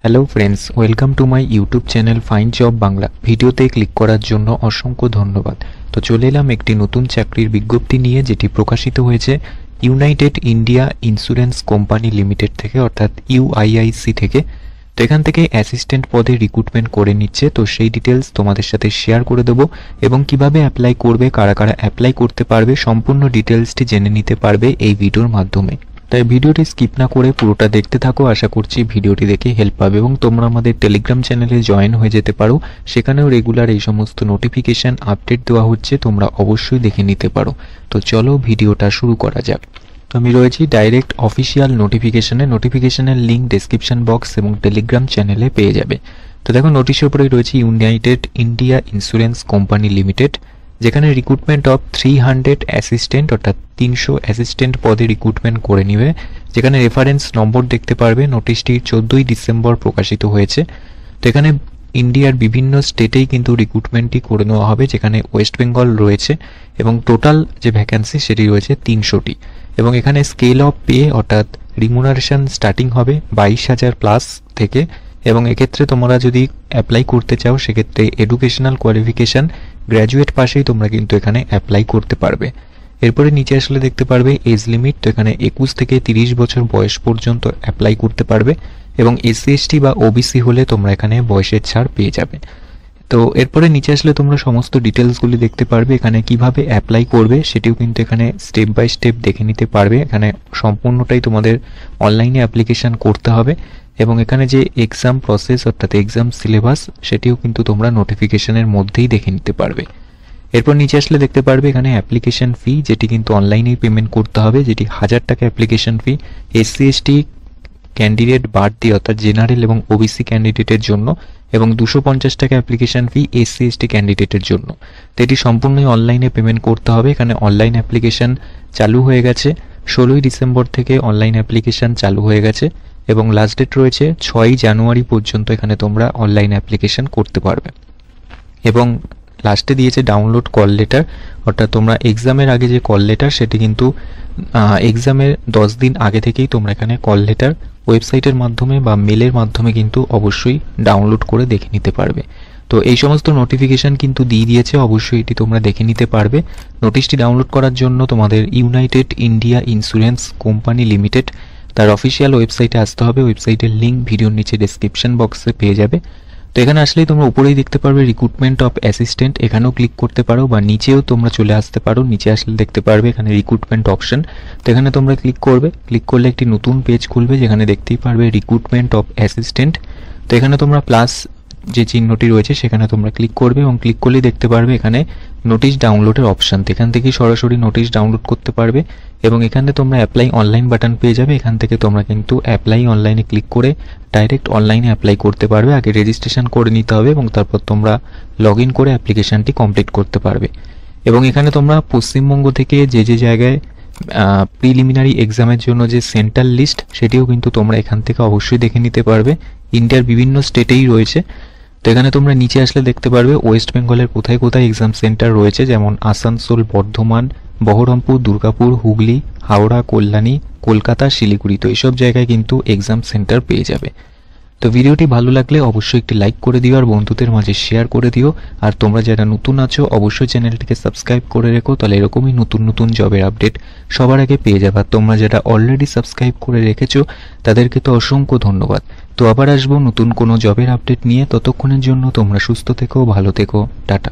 Hello friends, welcome to my YouTube channel find job Bangla. ভিডিওতে click করার জন্য অসংখ্য ধন্যবাদ। তো চলে এলাম একটি নতুন চাকরির বিজ্ঞপ্তি নিয়ে, যেটি প্রকাশিত হয়েছে United India Insurance Company limited থেকে, অর্থাৎ ইউআইআইসি থেকে। তো এখান থেকে অ্যাসিস্ট্যান্ট পদে রিক্রুটমেন্ট করে নিচ্ছে। তো সেই ডিটেলস তোমাদের সাথে শেয়ার করে দেবো এবং কিভাবে অ্যাপ্লাই করবে, কারা কারা অ্যাপ্লাই করতে পারবে, সম্পূর্ণ ডিটেলসটি জেনে নিতে পারবে এই ভিডিওর মাধ্যমে। তাই ভিডিওটি স্কিপ না করে পুরোটা দেখতে থাকো। আশা করছি ভিডিওটি দেখে হেল্প পাবে এবং তোমরা আমাদের টেলিগ্রাম চ্যানেলে জয়েন হয়ে যেতে পারো। সেখানেও রেগুলার এই সমস্ত নোটিফিকেশন আপডেট দেওয়া হচ্ছে, তোমরা অবশ্যই দেখে নিতে পারো। তো চলো ভিডিওটা শুরু করা যাক। তো আমি রয়েছি ডাইরেক্ট অফিসিয়াল নোটিফিকেশনের লিঙ্ক ডেসক্রিপশন বক্স এবং টেলিগ্রাম চ্যানেলে পেয়ে যাবে। তো দেখো, নোটিশের উপরে রয়েছে United India Insurance Company Limited, যেখানে রিক্রুটমেন্ট অফ 300 অ্যাসিস্ট্যান্ট, অর্থাৎ 300 অ্যাসিস্ট্যান্ট পদে রিক্রুটমেন্ট করে নিবে। যেখানে রেফারেন্স নম্বর দেখতে পারবে। নোটিশটি 14ই ডিসেম্বর প্রকাশিত হয়েছে। তো এখানে ইন্ডিয়ার বিভিন্ন স্টেটেই কিন্তু রিক্রুটমেন্টটি করে নেওয়া হবে, যেখানে ওয়েস্ট বেঙ্গল রয়েছে এবং টোটাল যে ভ্যাকেন্সি সেটি রয়েছে 300টি। এবং এখানে স্কেল অফ পে অর্থাৎ রিমুনারেশন স্টার্টিং হবে 22,000 প্লাস থেকে। এবং এক্ষেত্রে তোমরা যদি অ্যাপ্লাই করতে চাও, সেক্ষেত্রে এডুকেশনাল কোয়ালিফিকেশান গ্র্যাজুয়েট পাশেই তোমরা কিন্তু এখানে অ্যাপ্লাই করতে পারবে। এরপরে নিচে আসলে দেখতে পারবে এজ লিমিট। তো এখানে 21 থেকে 30 বছর বয়স পর্যন্ত অ্যাপ্লাই করতে পারবে এবং এসসি এসটি বা ওবিসি হলে তোমরা এখানে বয়সের ছাড় পেয়ে যাবে। তো এরপরে নিচে আসলে তোমরা সমস্ত ডিটেলসগুলি দেখতে পারবে। এখানে কিভাবে অ্যাপ্লাই করবে সেটিও কিন্তু এখানে স্টেপ বাই স্টেপ দেখে নিতে পারবে। এখানে সম্পূর্ণটাই তোমাদের অনলাইনে অ্যাপ্লিকেশান করতে হবে এবং এখানে যে এক্সাম প্রসেস অর্থাৎ এক্সাম সিলেবাস সেটিও কিন্তু তোমরা নোটিফিকেশনের মধ্যেই দেখে নিতে পারবে। এরপর নিচে আসলে দেখতে পারবে এখানে অ্যাপ্লিকেশন ফি, যেটি কিন্তু অনলাইনেই পেমেন্ট করতে হবে, যেটি 1000 টাকা application fee. SC ST candidate বাদ দিয়ে অর্থাৎ জেনারেল এবং ওবিসি ক্যান্ডিডেটের জন্য, এবং 250 টাকা অ্যাপ্লিকেশন ফি এসসি এসটি ক্যান্ডিডেটের জন্য। তো এটি সম্পূর্ণই অনলাইনে পেমেন্ট করতে হবে। এখানে অনলাইন অ্যাপ্লিকেশন চালু হয়ে গেছে 16ই ডিসেম্বর থেকে। অনলাইন অ্যাপ্লিকেশন চালু হয়ে গেছে এবং লাস্ট ডেট রয়েছে 6ই জানুয়ারি পর্যন্ত। এখানে তোমরা অনলাইন অ্যাপ্লিকেশন করতে পারবে এবং লাস্টে দিয়েছে ডাউনলোড কল লেটার, অর্থাৎ তোমরা এক্সামের আগে যে কল লেটার সেটি কিন্তু এক্সামের 10 দিন আগে থেকেই তোমরা এখানে কল লেটার ওয়েবসাইটের মাধ্যমে বা মেলের মাধ্যমে কিন্তু অবশ্যই ডাউনলোড করে দেখে নিতে পারবে। তো এই সমস্ত নোটিফিকেশান কিন্তু দিয়ে দিয়েছে, অবশ্যই এটি তোমরা দেখে নিতে পারবে। নোটিশটি ডাউনলোড করার জন্য তোমাদের United India Insurance Company limited তার অফিসিয়াল ওয়েবসাইটে আসতে হবে। ওয়েবসাইটের লিঙ্ক ভিডিওর নিচে ডেসক্রিপশন বক্সে পেয়ে যাবে। তো এখানে আসলেই তোমরা উপরেই দেখতে পারবে রিক্রুটমেন্ট অফ অ্যাসিস্ট্যান্ট, এখানেও ক্লিক করতে পারো বা নিচেও তোমরা চলে আসতে পারো। নিচে আসলে দেখতে পারবে এখানে রিক্রুটমেন্ট অপশন। তো এখানে তোমরা ক্লিক করবে। ক্লিক করলে একটি নতুন পেজ খুলবে, যেখানে দেখতেই পারবে রিক্রুটমেন্ট অফ অ্যাসিস্ট্যান্ট। তো এখানে তোমরা প্লাস যে চিহ্নটি রয়েছে সেখানে তোমরা ক্লিক করবে এবং ক্লিক করলেই দেখতে পারবে এখানে নোটিশ ডাউনলোডের অপশান। এখান থেকেই সরাসরি নোটিশ ডাউনলোড করতে পারবে এবং এখানে তোমরা অ্যাপ্লাই অনলাইন বাটন পেয়ে যাবে। এখান থেকে তোমরা কিন্তু অ্যাপ্লাই অনলাইনে ক্লিক করে ডাইরেক্ট অনলাইনে অ্যাপ্লাই করতে পারবে। আগে রেজিস্ট্রেশন করে নিতে হবে এবং তারপর তোমরা লগ ইন করে অ্যাপ্লিকেশানটি কমপ্লিট করতে পারবে। এবং এখানে তোমরা পশ্চিমবঙ্গ থেকে যে জায়গায় প্রিলিমিনারি এক্সামের জন্য যে সেন্টার লিস্ট সেটিও কিন্তু তোমরা এখান থেকে অবশ্যই দেখে নিতে পারবে। ইন্ডিয়ার বিভিন্ন স্টেটেই রয়েছে। তো এখানে তোমরা নিচে আসলে দেখতে পারবে ওয়েস্ট বেঙ্গলের কোথায় কোথায় এক্সাম সেন্টার রয়েছে, যেমন আসানসোল, বর্ধমান, বহরমপুর, দুর্গাপুর, হুগলি, হাওড়া, কল্যাণী, কলকাতা, শিলিগুড়ি। তো এইসব জায়গায় কিন্তু এক্সাম সেন্টার পেয়ে যাবে। তো ভিডিওটি ভালো লাগলে অবশ্যই একটি লাইক করে দিও আর বন্ধুদের মাঝে শেয়ার করে দিও। আর তোমরা যারা নতুন আছো অবশ্যই চ্যানেলটিকে সাবস্ক্রাইব করে রেখো, তাহলে এরকমই নতুন নতুন জবের আপডেট সবার আগে পেয়ে যাবে। আর তোমরা যারা অলরেডি সাবস্ক্রাইব করে রেখেছো তাদেরকে তো অসংখ্য ধন্যবাদ। তো আবার আসবো নতুন কোনো জবের আপডেট নিয়ে। ততক্ষণের জন্য তোমরা সুস্থ থেকো, ভালো থেকো, টাটা।